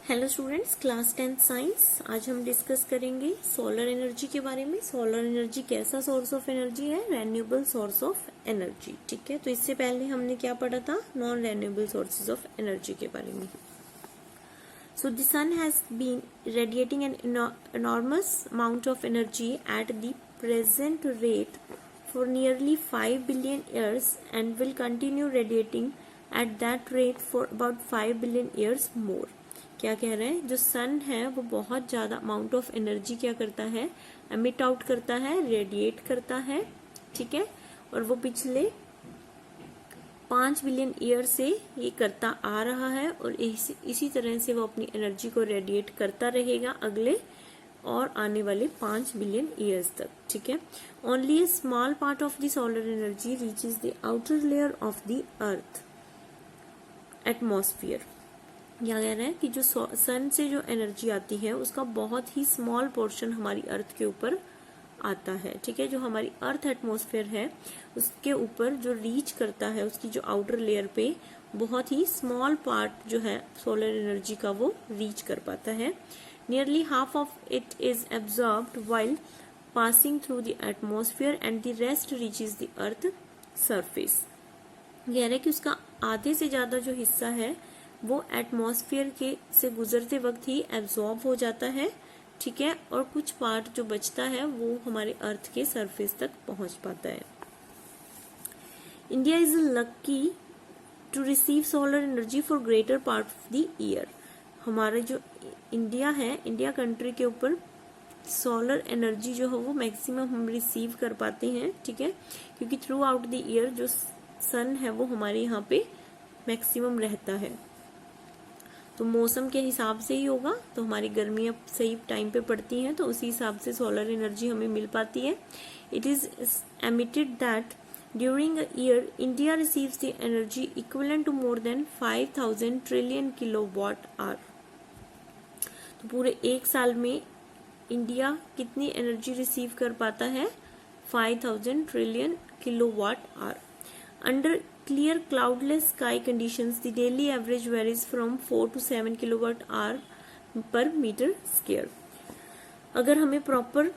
Hello students, class 10 science. आज हम discuss करेंगे सोलर एनर्जी के बारे में। सोलर एनर्जी कैसा सोर्स ऑफ एनर्जी है? Renewable source of energy. ठीक है, तो इससे पहले हमने क्या पढ़ा था? Non renewable sources of energy के बारे में। So the sun has been radiating an enormous amount of energy at the present rate for nearly 5 billion years and will continue radiating at that rate for about 5 billion years more. क्या कह रहे हैं? जो सन है वो बहुत ज्यादा amount of energy क्या करता है? एमिट आउट करता है, रेडिएट करता है। ठीक है, और वो पिछले 5 बिलियन ईयर से ये करता आ रहा है और इसी तरह से वो अपनी एनर्जी को रेडिएट करता रहेगा अगले और आने वाले 5 बिलियन ईयर्स तक। ठीक है, only A small part of the solar energy reaches the outer layer of the earth atmosphere. क्या कह रहे हैं कि जो सन से जो एनर्जी आती है उसका बहुत ही स्मॉल पोर्शन हमारी अर्थ के ऊपर आता है। ठीक है, जो हमारी अर्थ एटमॉस्फेयर है उसके ऊपर जो रीच करता है, उसकी जो आउटर लेयर पे बहुत ही स्मॉल पार्ट जो है सोलर एनर्जी का वो रीच कर पाता है। Nearly half of it is absorbed while passing through the atmosphere and the rest reaches the earth surface. कह रहे हैं कि उसका आधे से ज्यादा जो हिस्सा है वो एटमॉस्फेयर के से गुजरते वक्त ही एब्जॉर्ब हो जाता है। ठीक है, और कुछ पार्ट जो बचता है वो हमारे अर्थ के सरफेस तक पहुंच पाता है। India is lucky to receive solar energy for greater part of the year. हमारा जो इंडिया है, इंडिया कंट्री के ऊपर सोलर एनर्जी जो है वो मैक्सिमम हम रिसीव कर पाते हैं। ठीक है, क्योंकि थ्रू आउट द ईयर जो सन है वो हमारे यहाँ पे मैक्सिमम रहता है। तो मौसम के हिसाब से ही होगा, तो हमारी गर्मियां सही टाइम पे पड़ती हैं तो उसी हिसाब से सोलर एनर्जी हमें मिल पाती है। It is emitted that during a year India receives the energy equivalent to more than 5000 trillion kilowatt hour. तो पूरे एक साल में इंडिया कितनी एनर्जी रिसीव कर पाता है? 5000 trillion kilowatt our. Under clear cloudless sky conditions, the daily average varies from 4 to 7 kilowatt hour per meter square. अगर हमें प्रॉपर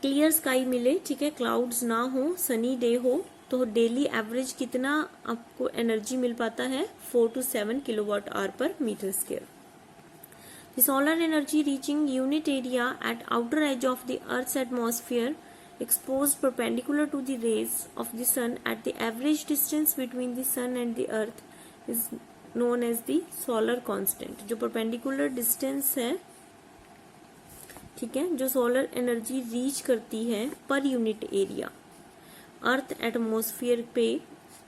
क्लियर स्काई मिले, ठीक है, क्लाउड्स ना हो, सनी डे हो, तो डेली एवरेज कितना आपको एनर्जी मिल पाता है? 4 to 7 kilowatt hour per meter square. The solar energy reaching unit area at outer edge of the Earth's atmosphere exposed perpendicular to the rays of the sun at the average distance between the sun and the earth is known as the solar constant। जो perpendicular distance है, ठीक है, जो solar energy reach करती है per unit area earth atmosphere पे,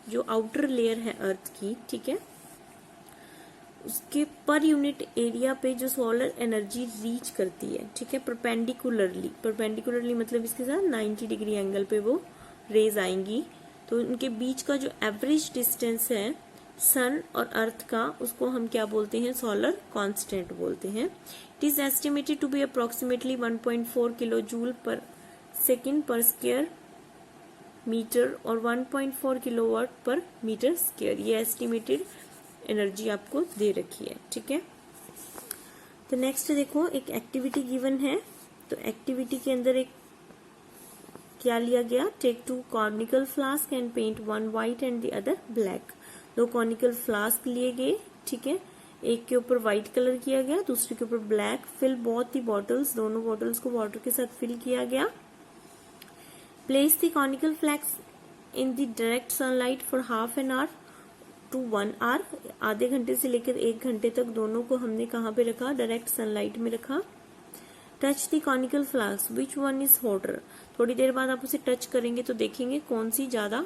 जो outer layer है अर्थ की, ठीक है, उसके पर यूनिट एरिया पे जो सोलर एनर्जी रीच करती है, ठीक है, परपेंडिकुलरली मतलब इसके साथ 90 डिग्री एंगल पे वो रेज आएंगी। तो उनके बीच का जो एवरेज डिस्टेंस है सन और अर्थ का, उसको हम क्या बोलते हैं? सोलर कांस्टेंट बोलते हैं। It is estimated to be approximately 1.4 kilo joule per second per square meter और 1.4 किलोवाट पर मीटर स्क्वायर। ये एस्टिमेटेड एनर्जी आपको दे रखी है। ठीक है, तो नेक्स्ट देखो, एक एक्टिविटी गिवन है। तो एक्टिविटी के अंदर एक क्या लिया गया? Take 2 conical flask and paint 1 white and the other black. 2 conical flask लिए गए, ठीक है, एक के ऊपर व्हाइट कलर किया गया, दूसरे के ऊपर black. Fill both the bottles, दोनों बॉटल्स को वाटर के साथ फिल किया गया। Place the conical flask in the direct sunlight for half an hour to 1 hour. आधे घंटे से लेकर 1 घंटे तक दोनों को हमने कहाँ पे रखा? डायरेक्ट सनलाइट में रखा। Touch the conical flask, which one is hotter. थोड़ी देर बाद आप उसे टच करेंगे तो देखेंगे कौन सी ज्यादा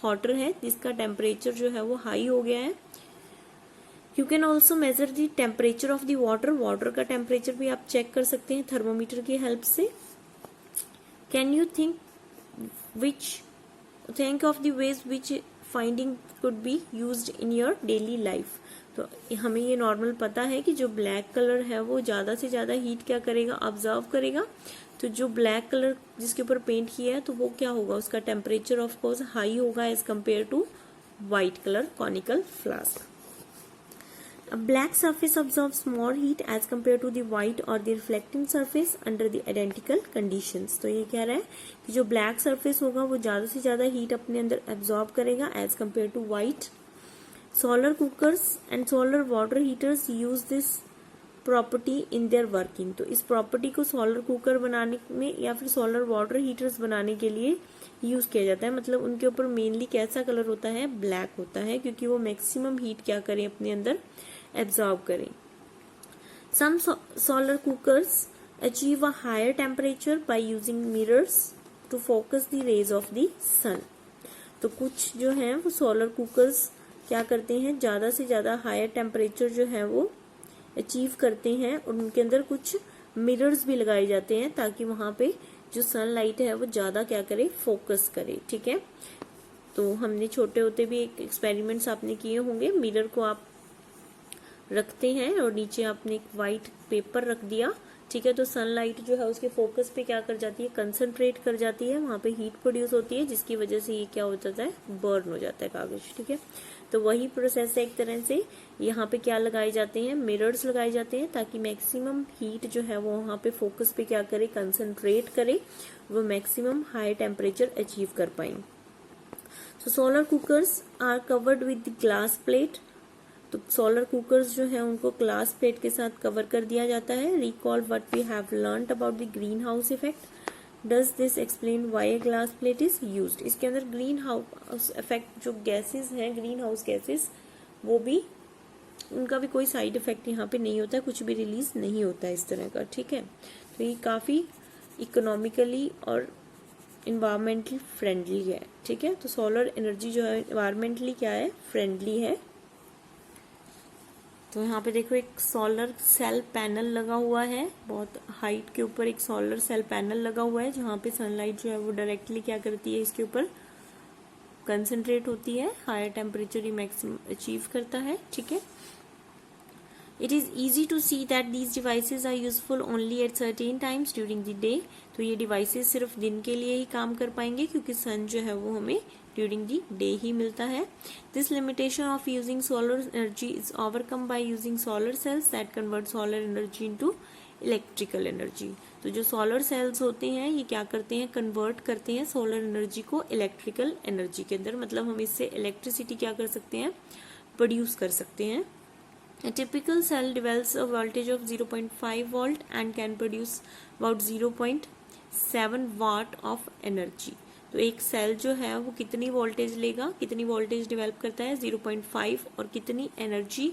हॉटर है, जिसका टेम्परेचर जो है वो हाई हो गया है। You can also measure the temperature of the water. Water का टेम्परेचर भी आप चेक कर सकते हैं थर्मोमीटर की हेल्प से। Can you think of the ways which finding could be used in your daily life. तो हमें ये नॉर्मल पता है कि जो ब्लैक कलर है वो ज्यादा से ज्यादा हीट क्या करेगा? ऑब्जर्व करेगा। तो जो ब्लैक कलर जिसके ऊपर पेंट किया है तो वो क्या होगा? उसका टेम्परेचर ऑफ कोर्स हाई होगा as compare to white colour conical flask. A black surface absorbs more heat as compared to the white or the reflecting surface under the identical conditions. तो ये कह रहा है कि जो black surface होगा वो ज़्यादा से ज़्यादा heat अपने अंदर absorb करेगा as compared to white. Solar cookers and solar water heaters use this property in their working. तो इस प्रॉपर्टी को सोलर कुकर बनाने में या फिर सोलर वाटर हीटर्स बनाने के लिए यूज किया जाता है. मतलब उनके ऊपर मेनली कैसा कलर होता है, ब्लैक होता है, क्योंकि वो मैक्सिमम हीट क्या करें अपने अंदर एब्जॉर्ब करें. Some solar cookers achieve a higher temperature by using mirrors to focus the rays of the sun. तो कुछ जो है वो सोलर कुकर्स क्या करते हैं, ज्यादा से ज्यादा हायर टेम्परेचर जो है वो अचीव करते हैं और उनके अंदर कुछ मिरर्स भी लगाए जाते हैं ताकि वहां पे जो सनलाइट है वो ज्यादा क्या करे, फोकस करे. ठीक है, तो हमने छोटे होते भी एक एक्सपेरिमेंट्स आपने किए होंगे. मिरर को आप रखते हैं और नीचे आपने एक वाइट पेपर रख दिया. ठीक है, तो सनलाइट जो है उसके फोकस पे क्या कर जाती है, कंसंट्रेट कर जाती है, वहां पे हीट प्रोड्यूस होती है जिसकी वजह से ये क्या हो जाता है, बर्न हो जाता है कागज. ठीक है, तो वही प्रोसेस है एक तरह से. यहाँ पे क्या लगाए जाते हैं, मिरर्स लगाए जाते हैं ताकि मैक्सिमम हीट जो है वो वहां पे फोकस पे क्या करे, कंसंट्रेट करे, वो मैक्सिमम हाई टेम्परेचर अचीव कर पाए. So solar cookers are covered with glass plate. तो सोलर कुकर्स जो है उनको ग्लास प्लेट के साथ कवर कर दिया जाता है. Recall what we have learned about the green house effect. Does this explain why glass plate is used. इसके अंदर ग्रीन हाउस इफेक्ट जो गैसेस हैं, ग्रीन हाउस गैसेस, वो भी उनका भी कोई साइड इफेक्ट यहाँ पे नहीं होता है, कुछ भी रिलीज नहीं होता है इस तरह का. ठीक है, तो ये काफी इकोनॉमिकली और इन्वायरमेंटली फ्रेंडली है. ठीक है, तो सोलर एनर्जी जो है इन्वायरमेंटली क्या है, फ्रेंडली है. तो यहाँ पे देखो एक सोलर सेल पैनल लगा हुआ है, बहुत हाइट के ऊपर एक सोलर सेल पैनल लगा हुआ है जहाँ पे सनलाइट जो है वो डायरेक्टली क्या करती है, इसके ऊपर कंसंट्रेट होती है, हायर टेम्परेचर ही मैक्सिमम अचीव करता है. ठीक है, it is easy to see that these devices are useful only at certain times during the day. तो ये डिवाइसेज सिर्फ दिन के लिए ही काम कर पाएंगे क्योंकि सन जो है वो हमें ड्यूरिंग दी डे ही मिलता है. This limitation of using solar energy is overcome by using solar cells that convert solar energy into electrical energy. तो जो सोलर सेल्स होते हैं ये क्या करते हैं, कन्वर्ट करते हैं सोलर एनर्जी को इलेक्ट्रिकल एनर्जी के अंदर. मतलब हम इससे इलेक्ट्रिसिटी क्या कर सकते हैं, प्रोड्यूस कर सकते हैं. A typical cell develops a voltage of 0.5 volt and can produce about 0.7 watt of energy. तो एक सेल जो है वो कितनी वोल्टेज लेगा, कितनी वोल्टेज डेवलप करता है, 0.5, और कितनी एनर्जी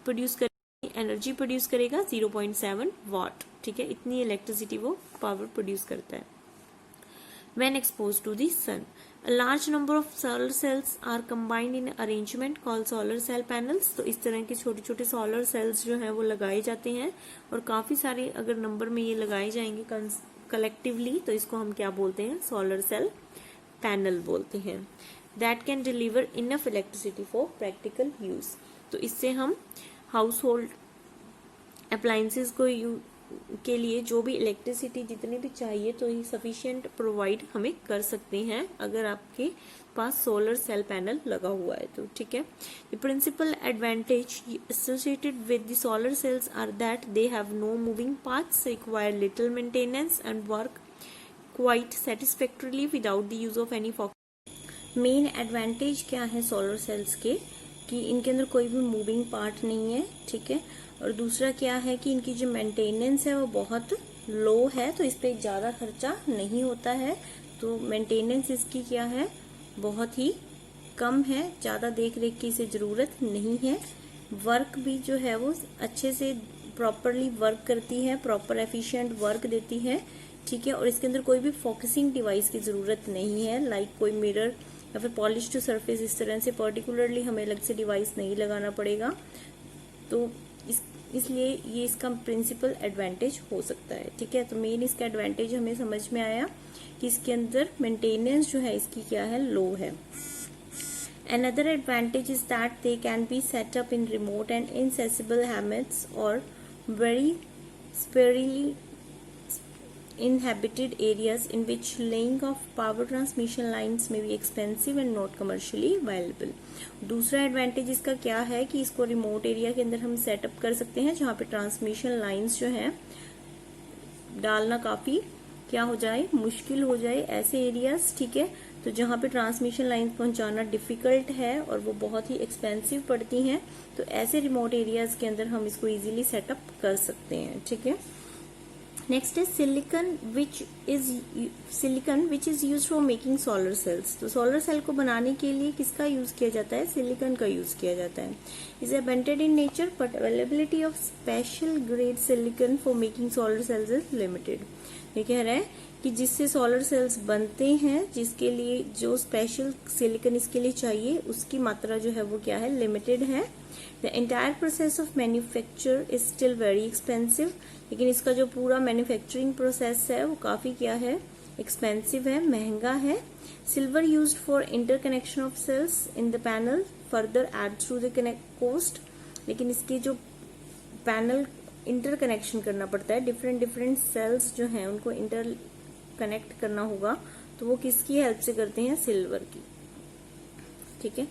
प्रोड्यूस करेगा 0.7 वाट. ठीक है, इतनी इलेक्ट्रिसिटी वो पावर प्रोड्यूस करता है. When exposed to the sun, a large number of solar cells are combined in arrangement called solar cell panels. तो इस तरह के छोटे छोटे सोलर सेल्स जो है वो लगाए जाते हैं और काफी सारे अगर नंबर में ये लगाए जाएंगे कलेक्टिवली तो इसको हम क्या बोलते हैं, सोलर सेल पैनल बोलते हैं. That can deliver enough electricity for practical use. तो इससे हम हाउस होल्ड अप्लायंसेस के लिए जो भी इलेक्ट्रिसिटी जितनी भी चाहिए तो ये सफिशिएंट प्रोवाइड हमें कर सकते हैं अगर आपके पास सोलर सेल पैनल लगा हुआ है तो. ठीक है, the principal advantage associated with the solar cells are that they have no moving parts, require little maintenance and work quite satisfactorily without the use of any focus. Main advantage क्या है solar sales के, कि इनके अंदर कोई भी moving part नहीं है. ठीक है, और दूसरा क्या है कि इनकी जो मेंटेनेंस है वो बहुत लो है, तो इस पे ज्यादा खर्चा नहीं होता है. तो मेंटेनेंस इसकी क्या है, बहुत ही कम है, ज्यादा देख रेख की इसे जरूरत नहीं है. वर्क भी जो है वो अच्छे से प्रॉपरली वर्क करती है, प्रॉपर एफिशिएंट वर्क देती है. ठीक है, और इसके अंदर कोई भी फोकसिंग डिवाइस की जरूरत नहीं है, लाइक कोई मिरर या फिर पॉलिश टू सरफेस, इस तरह से पर्टिकुलरली हमें अलग से डिवाइस नहीं लगाना पड़ेगा. तो इसलिए ये इसका प्रिंसिपल एडवांटेज हो सकता है. ठीक है, तो मेन इसका एडवांटेज हमें समझ में आया कि इसके अंदर मेंटेनेंस जो है इसकी क्या है, लो है. Another advantage is that they can be set up in remote and inaccessible hammocks or very inhabited areas in which laying of power transmission lines may be expensive and not commercially viable. दूसरा advantage इसका क्या है कि इसको remote area के अंदर हम setup कर सकते हैं जहाँ पे ट्रांसमिशन लाइंस जो है डालना काफी क्या हो जाए, मुश्किल हो जाए, ऐसे एरियाज, ठीक है, तो जहाँ पे ट्रांसमिशन लाइन पहुंचाना डिफिकल्ट है और वो बहुत ही एक्सपेंसिव पड़ती हैं, तो ऐसे रिमोट एरियाज के अंदर हम इसको इजीली सेटअप कर सकते हैं, ठीक है। नेक्स्ट है silicon which is use for making solar cells. तो सोलर सेल को बनाने के लिए किसका यूज किया जाता है, सिलिकॉन का यूज किया जाता है। Is abundant in nature but availability of special grade silicone for making solar cells is limited. ये कह रहा है कि जिससे सोलर सेल्स बनते हैं, जिसके लिए जो स्पेशल सिलिकॉन इसके लिए चाहिए, उसकी मात्रा जो है वो क्या है, लिमिटेड है। The entire process of manufacture is still very expensive. लेकिन इसका जो पूरा मैन्युफैक्चरिंग प्रोसेस है वो काफी क्या है, एक्सपेंसिव है, महंगा है। Silver used for interconnection of cells in the panel further add through the cost. लेकिन इसके जो पैनल इंटरकनेक्शन करना पड़ता है, डिफरेंट सेल्स जो हैं उनको इंटर कनेक्ट करना होगा, तो वो किसकी हेल्प से करते हैं, सिल्वर की, ठीक है।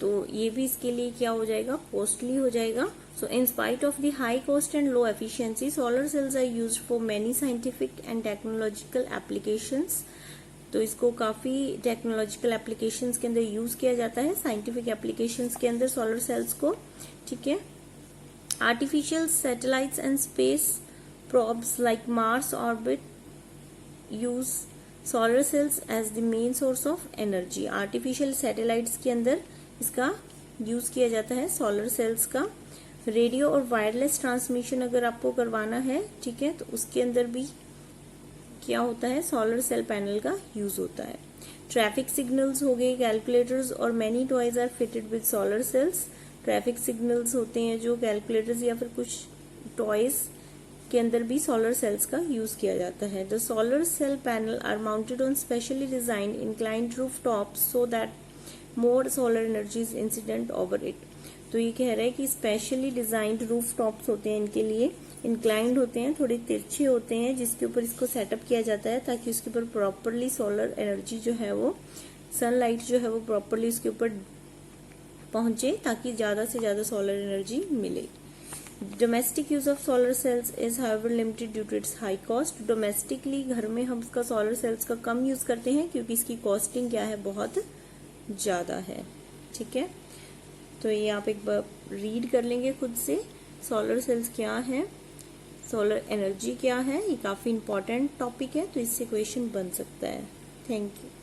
तो ये भी इसके लिए क्या हो जाएगा, कॉस्टली हो जाएगा। So in spite of the high cost and low efficiency, solar cells are used for many scientific and technological applications. तो इसको काफी टेक्नोलॉजिकल एप्लीकेशंस के अंदर यूज किया जाता है, साइंटिफिक एप्लीकेशंस के अंदर सोलर सेल्स को, ठीक है। Artificial satellites and space probes like Mars orbit use solar cells as the main source of energy. Artificial satellites के अंदर इसका यूज किया जाता है सोलर सेल्स का। रेडियो और वायरलेस ट्रांसमिशन अगर आपको करवाना है, ठीक है, तो उसके अंदर भी क्या होता है, सोलर सेल पैनल का यूज होता है। ट्रैफिक सिग्नल्स हो गए, कैलकुलेटर्स और many toys are fitted with solar cells. Traffic signals होते हैं जो कैलकुलेटर्स या फिर कुछ टॉयज के अंदर भी सोलर सेल्स का यूज किया जाता है। The solar cell panel are mounted on specially designed inclined roof top so that more solar energy is incident over it. तो ये कह रहा है कि स्पेशली डिजाइंड रूफ टॉप्स होते हैं, इनके लिए इंक्लाइंड होते हैं, थोड़े तिरछे होते हैं, जिसके ऊपर इसको सेटअप किया जाता है ताकि उसके ऊपर प्रॉपरली सोलर एनर्जी जो है वो, सनलाइट जो है वो प्रॉपरली उसके ऊपर पहुंचे ताकि ज्यादा से ज्यादा सोलर एनर्जी मिले। Domestic use of solar cells is however limited due to its high cost. Domestically घर में हम इसका सोलर सेल्स का कम यूज करते हैं क्योंकि इसकी कॉस्टिंग क्या है, बहुत ज्यादा है, ठीक है। तो ये आप एक बार रीड कर लेंगे खुद से, सोलर सेल्स क्या है, सोलर एनर्जी क्या है, ये काफी इंपॉर्टेंट टॉपिक है, तो इससे क्वेश्चन बन सकता है। Thank you.